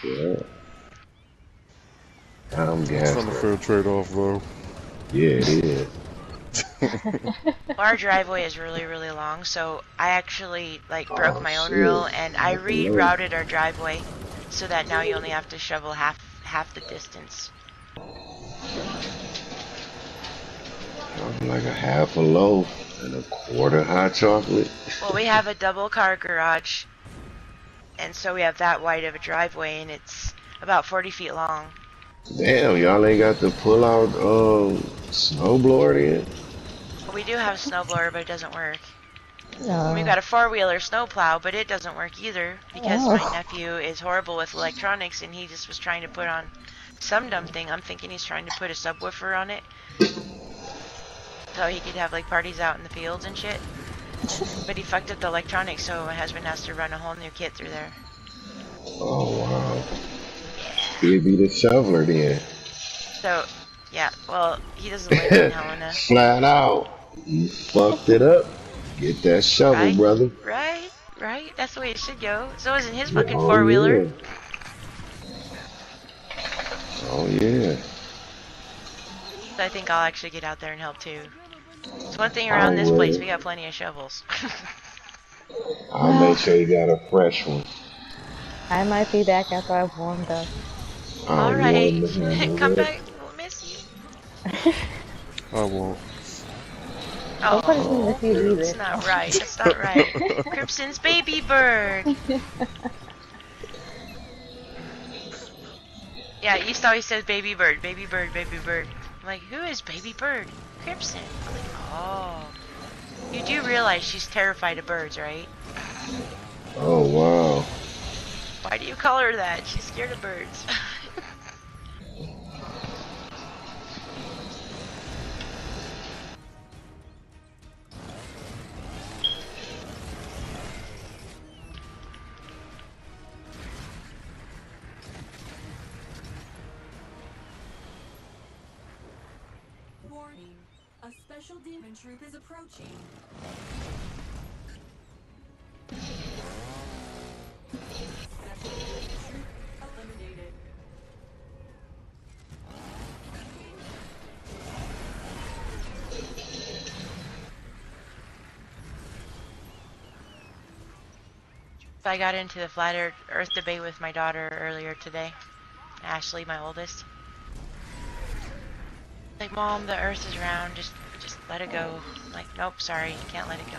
Yeah. I'm It's not a fair trade-off, though. Yeah, it is. Our driveway is really, really long, so I actually broke my own rule and I rerouted our driveway so that now you only have to shovel half the distance. Like a half a loaf and a quarter hot chocolate. Well, we have a double car garage, and so we have that wide of a driveway, and it's about 40 feet long. Damn, y'all ain't got the pull out snowblower then? We do have a snowblower, but it doesn't work. No. We've got a four-wheeler snowplow, but it doesn't work either because my nephew is horrible with electronics, and he just was trying to put on some dumb thing. I'm thinking he's trying to put a subwoofer on it so he could have like parties out in the fields and shit. But he fucked up the electronics, so my husband has to run a whole new kit through there. Oh wow. He'd be the shoveler then. So, yeah, well, he doesn't live in Helena. Flat out. You fucked it up. Get that shovel, Right? brother. Right? That's the way it should go. So isn't his fucking four-wheeler. Yeah. Oh, yeah. So I think I'll actually get out there and help too. It's one thing around this place, we got plenty of shovels. I'll make sure you got a fresh one. I might be back after I've warmed up. Alright, come back, we'll miss you. I won't. Oh, that's not right, that's not right. Crimson's baby bird! Yeah, East always says baby bird, baby bird, baby bird. I'm like, who is baby bird? Crimson. I'm like, oh. You do realize she's terrified of birds, right? Oh, wow. Why do you call her that? She's scared of birds. Warning. A special demon troop is approaching. Special demon troop eliminated. I got into the flat earth debate with my daughter earlier today. Ashley, my oldest. Like, Mom, the earth is round, just let it go. I'm like, nope, sorry, you can't let it go.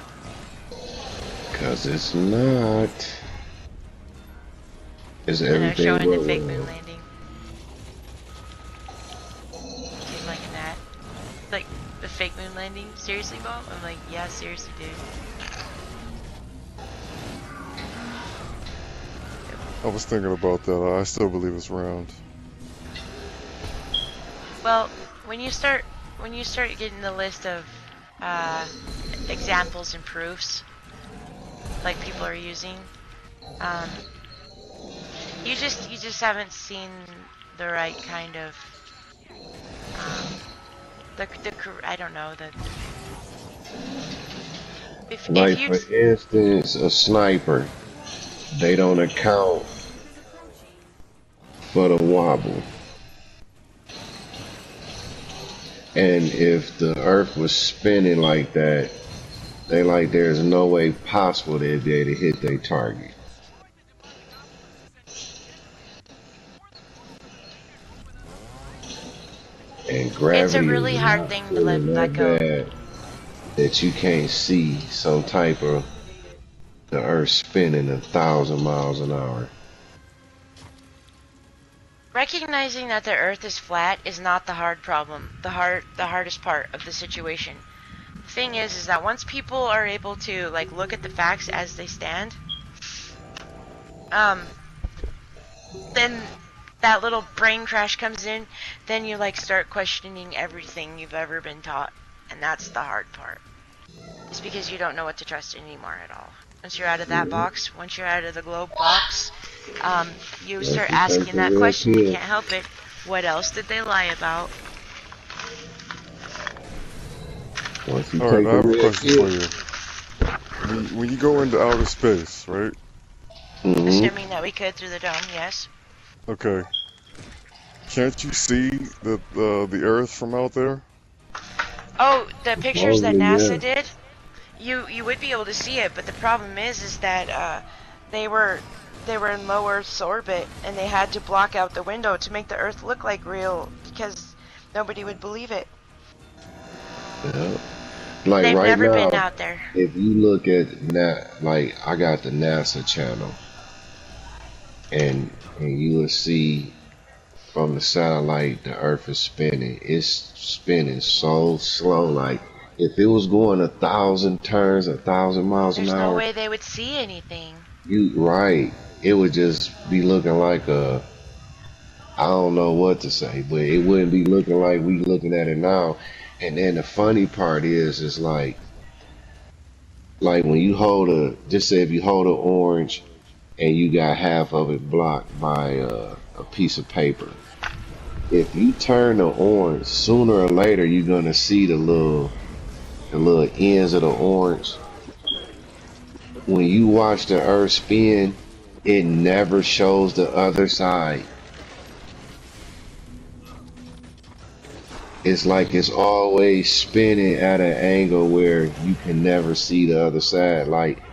'Cause it's not. Is And they're everything showing the well? fake moon landing. She's liking that. Like, the fake moon landing? Seriously, Mom? I'm like, yeah, seriously, dude. I was thinking about that. I still believe it's round. Well, when you start getting the list of examples and proofs, like people are using, you just haven't seen the right kind of I don't know, if you, for instance, a sniper, they don't account for the wobble. And if the earth was spinning like that, they like there's no way possible they'd be able to hit their target. And gravity it's a really hard thing to let go. That you can't see some type of the earth spinning 1,000 miles an hour. Recognizing that the earth is flat is not the hard problem, the hardest part of the situation. The thing is that once people are able to like look at the facts as they stand, then that little brain crash comes in, then you like start questioning everything you've ever been taught, and that's the hard part. It's because you don't know what to trust anymore at all. Once you're out of that box, once you're out of the globe box, you start asking that question. You can't help it. What else did they lie about? Alright, I have a question for you. When you go into outer space, right? Assuming that we could through the dome, yes. Okay. Can't you see the Earth from out there? Oh, the pictures that Supposedly, NASA yeah. did, you would be able to see it, but the problem is that they were in low Earth's orbit, and they had to block out the window to make the Earth look like real because nobody would believe it. Yeah. Like They've right never been now, out there. if you look at like I got the NASA channel, and you will see from the satellite the Earth is spinning. It's spinning so slow. Like if it was going 1,000 turns, 1,000 miles an There's no hour, way they would see anything. you right. It would just be looking like a, I don't know what to say, but it wouldn't be looking like we looking at it now. And then the funny part is like when you hold just say if you hold an orange and you got half of it blocked by a piece of paper. If you turn the orange, sooner or later you're gonna see the little ends of the orange. When you watch the Earth spin, it never shows the other side. It's like it's always spinning at an angle where you can never see the other side. Like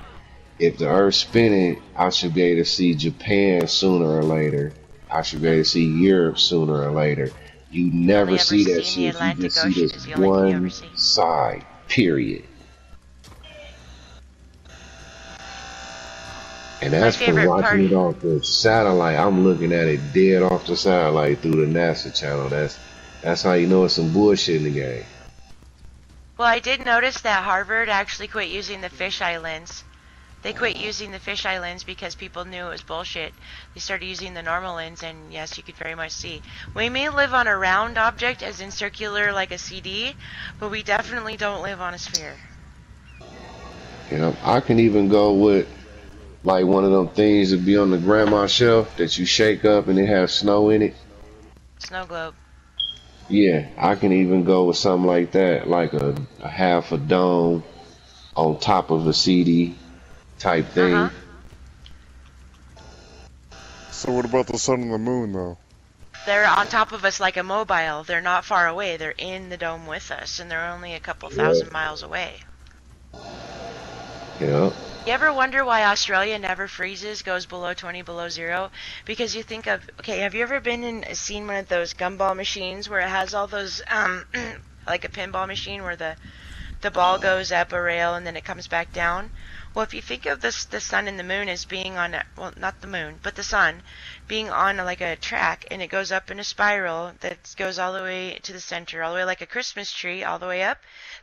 if the Earth's spinning, I should be able to see Japan sooner or later. I should be able to see Europe sooner or later. You You only never ever see that see in the shit. You Atlantic just see Ocean this is the only thing you ever one see. side. Period. And My that's from favorite watching part. it off the satellite. I'm looking at it dead off the satellite through the NASA channel. That's how you know it's some bullshit in the game. Well, I did notice that Harvard actually quit using the fisheye lens. They quit using the fisheye lens because people knew it was bullshit. They started using the normal lens, and yes, you could very much see. We may live on a round object, as in circular like a CD, but we definitely don't live on a sphere. You know, I can even go with like one of them things that be on the grandma shelf that you shake up and it has snow in it. Snow globe. Yeah, I can even go with something like that, like a half a dome on top of a CD type Uh-huh. thing. So what about the sun and the moon, though? They're on top of us like a mobile. They're not far away. They're in the dome with us, and they're only a couple Yeah, thousand miles away. yeah, You ever wonder why Australia never freezes, goes below 20, below zero? Because you think of, okay, have you ever seen one of those gumball machines where it has all those, like a pinball machine where the ball goes up a rail and then it comes back down? Well, if you think of the sun and the moon as being on, well, not the moon, but the sun being on like a track, and it goes up in a spiral that goes all the way to the center, all the way like a Christmas tree, all the way up,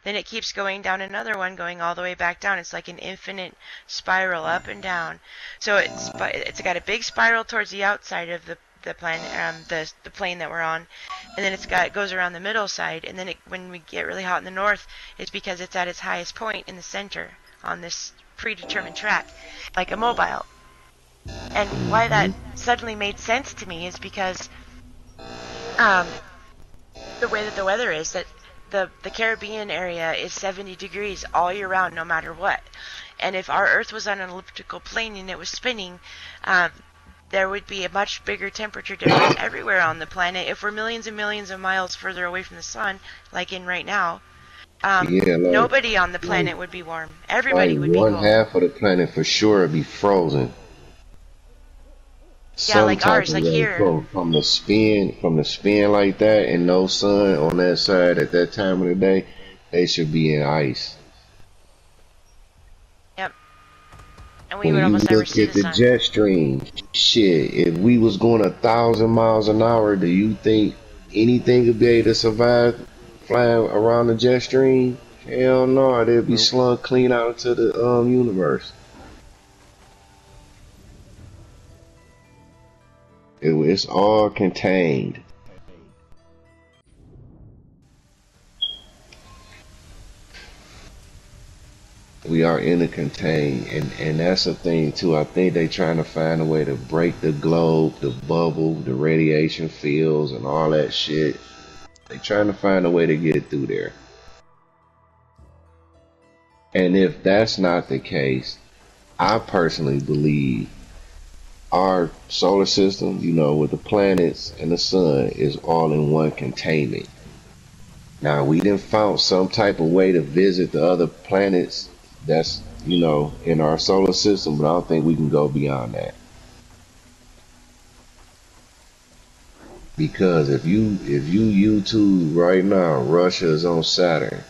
then it keeps going down another one, going all the way back down. It's like an infinite spiral up and down. So it's got a big spiral towards the outside of the planet, the plane that we're on, and then it goes around the middle side, and then when we get really hot in the north, it's because it's at its highest point in the center on this predetermined track, like a mobile. And why that suddenly made sense to me is because the way that the weather is, that the Caribbean area is 70 degrees all year round, no matter what. And if our Earth was on an elliptical plane and it was spinning, there would be a much bigger temperature difference everywhere on the planet. If we're millions and millions of miles further away from the sun, like in right now, yeah. nobody on the Like, planet would be warm. like Everybody would be one cold. half of the planet for sure would be frozen. Yeah, Some like type ours, of like way here. from the spin like that and no sun on that side at that time of the day, they should be in ice. Yep. And we When would you almost never look see at the the sun. jet stream, shit, if we was going 1,000 miles an hour, do you think anything could be able to survive flying around the jet stream? Hell no, they'd be Nope. slung clean out into the universe. It's all contained. We are in a contain, and that's the thing too. I think they trying to find a way to break the globe, the bubble, the radiation fields, and all that shit. They trying to find a way to get it through there. And if that's not the case, I personally believe our solar system, you know, with the planets and the sun, is all in one containment. Now we done found some type of way to visit the other planets that's, you know, in our solar system, but I don't think we can go beyond that. Because if you YouTube right now, Russia is on Saturn,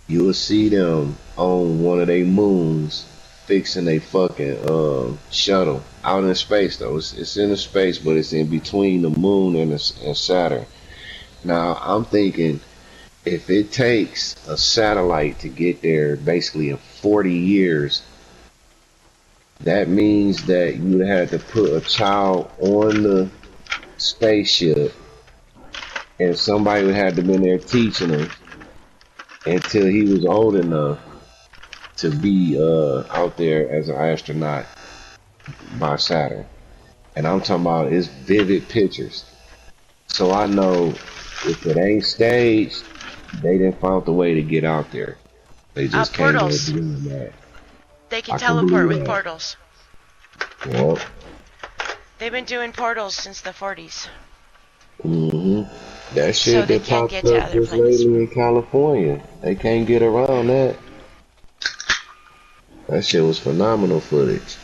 you will see them on one of their moons fixing a fucking shuttle out in space though. It's in the space, but it's in between the moon and Saturn. Now I'm thinking if it takes a satellite to get there basically in 40 years, that means that you would have to put a child on the spaceship and somebody would have to been there teaching him until he was old enough to be out there as an astronaut by Saturn. And I'm talking about it's vivid pictures. So I know if it ain't staged, they didn't find the way to get out there. They just can't go Portals. doing that. They can I can teleport believe with that. portals. Yep. They've been doing portals since the 40s. That So shit they that can't popped get to up other just planets. lately in California. They can't get around that. That shit was phenomenal footage.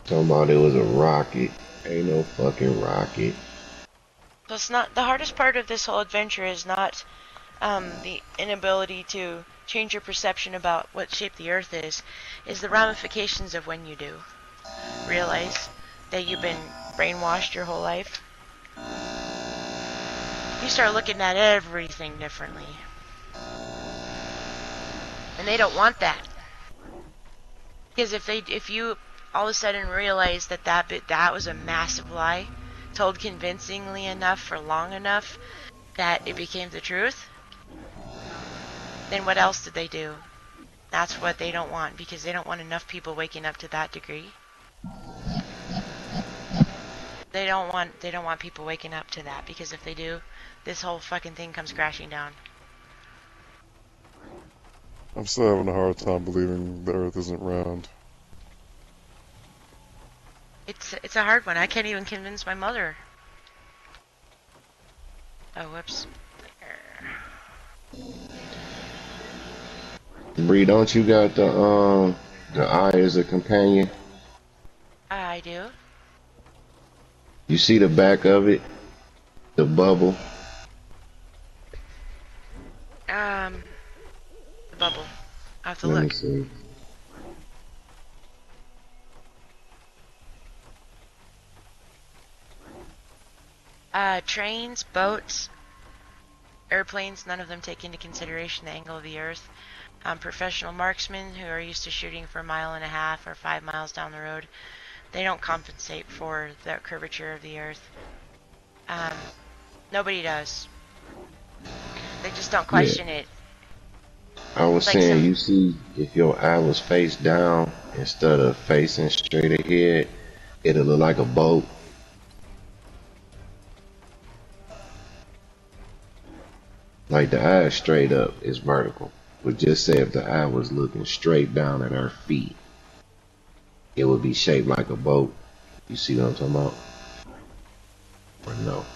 Talking about it was a rocket. Ain't no fucking rocket. So it's not the hardest part of this whole adventure is not the inability to change your perception about what shape the Earth is the ramifications of when you do realize that you've been brainwashed your whole life. You start looking at everything differently, and they don't want that. Because if you all of a sudden realize that was a massive lie, told convincingly enough for long enough that it became the truth, then what else did they do? That's what they don't want, because they don't want enough people waking up to that degree. They don't want people waking up to that, because if they do, this whole fucking thing comes crashing down. I'm still having a hard time believing the Earth isn't round. It's a hard one. I can't even convince my mother. Oh, whoops. Bree, don't you got the eye as a companion? I do. You see the back of it? The bubble? The bubble. I have to Let me look. see. Trains, boats, airplanes, none of them take into consideration the angle of the Earth. Professional marksmen who are used to shooting for a mile and a half or 5 miles down the road, they don't compensate for the curvature of the Earth. Nobody does. They just don't question it. I was Like saying, you see, if your eye was face down instead of facing straight ahead, it'll look like a boat. Like the eye straight up is vertical. But just say if the eye was looking straight down at our feet, it would be shaped like a boat. You see what I'm talking about? Or no?